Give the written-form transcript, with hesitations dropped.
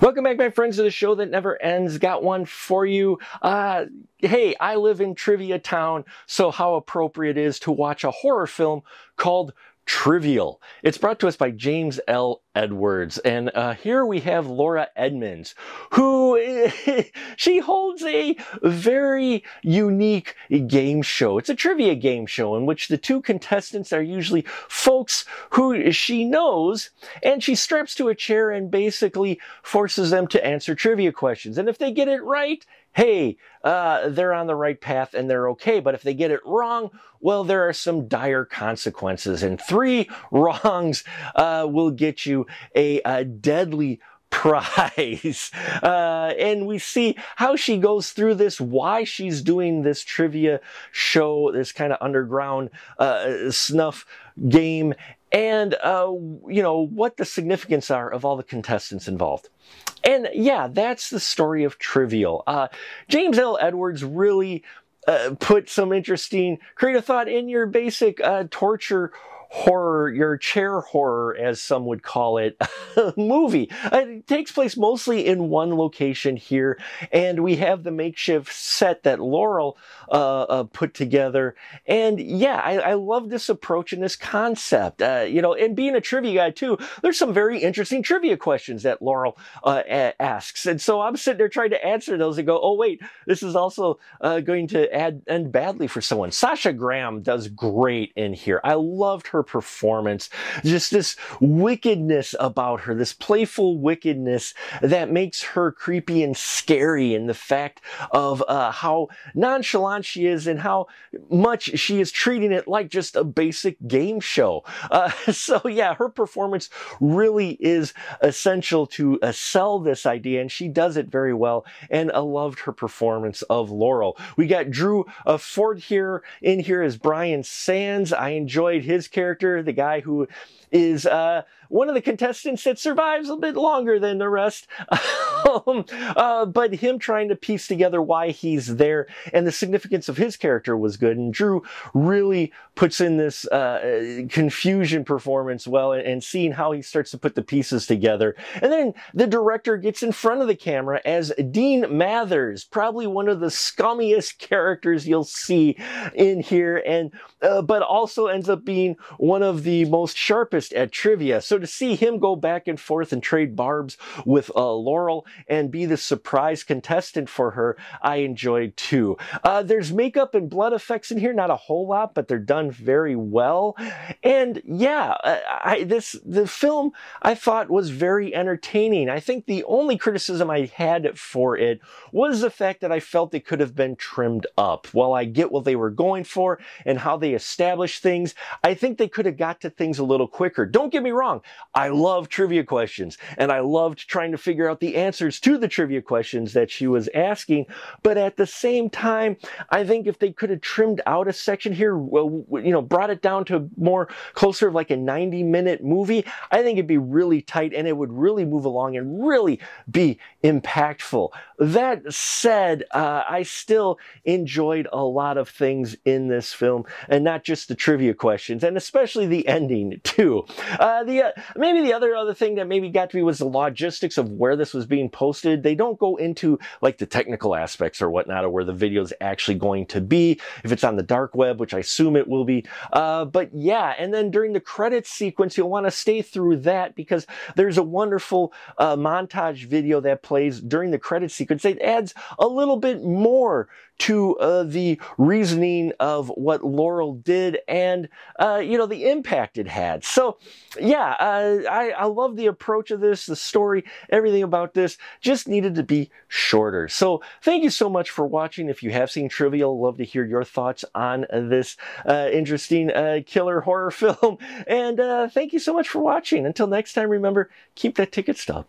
Welcome back, my friends, to the show that never ends. Got one for you. Hey, I live in Trivia Town, so how appropriate it is to watch a horror film called Trivial. It's brought to us by James L. Edwards, and here we have Laura Edmonds, who she holds a very unique game show. It's a trivia game show in which the two contestants are usually folks who she knows, and she straps to a chair and basically forces them to answer trivia questions. And if they get it right, hey, they're on the right path and they're okay. But if they get it wrong, well, there are some dire consequences. And 3 wrongs will get you a deadly prize. And we see how she goes through this, why she's doing this trivia show, this kind of underground snuff game, and you know, what the significance are of all the contestants involved. And yeah, that's the story of Trivial. James L. Edwards really put some interesting creative thought in your basic torture horror, your chair horror, as some would call it, movie. It takes place mostly in one location here, and we have the makeshift set that Laurel put together. And yeah, I love this approach and this concept. You know, and being a trivia guy too, there's some very interesting trivia questions that Laurel asks. And so I'm sitting there trying to answer those and go, oh wait, this is also going to end badly for someone. Sasha Graham does great in here. I loved her performance. Just this wickedness about her, this playful wickedness that makes her creepy and scary, and the fact of how nonchalant she is and how much she is treating it like just a basic game show. So yeah, her performance really is essential to sell this idea, and she does it very well, and I loved her performance of Laurel. We got Drew Ford here in here as Brian Sands. I enjoyed his character, the guy who is one of the contestants that survives a bit longer than the rest. But him trying to piece together why he's there and the significance of his character was good. And Drew really puts in this confusion performance well, and seeing how he starts to put the pieces together. And then the director gets in front of the camera as Dean Mathers, probably one of the scummiest characters you'll see in here, and but also ends up being one of the most sharpest at trivia. So to see him go back and forth and trade barbs with Laurel and be the surprise contestant for her, I enjoyed too. There's makeup and blood effects in here, not a whole lot, but they're done very well. And yeah, the film I thought was very entertaining. I think the only criticism I had for it was the fact that I felt it could have been trimmed up. While I get what they were going for and how they established things, I think they could have got to things a little quicker. Don't get me wrong, I love trivia questions, and I loved trying to figure out the answers to the trivia questions that she was asking, but at the same time, I think if they could have trimmed out a section here, well, you know, brought it down to more closer of like a 90-minute movie, I think it'd be really tight, and it would really move along and really be impactful. That said, I still enjoyed a lot of things in this film, and not just the trivia questions, and especially the ending too. Maybe the other thing that maybe got to me was the logistics of where this was being posted. They don't go into like the technical aspects or whatnot, or where the video is actually going to be, if it's on the dark web, which I assume it will be. But yeah, and then during the credits sequence, you'll want to stay through that, because there's a wonderful montage video that plays during the credits sequence. It adds a little bit more to the reasoning of what Laurel did, and you know, the impact it had. So yeah, I love the approach of this, the story, everything about this just needed to be shorter. So thank you so much for watching. If you have seen Trivial, love to hear your thoughts on this interesting killer horror film. And thank you so much for watching. Until next time, remember, keep that ticket stub.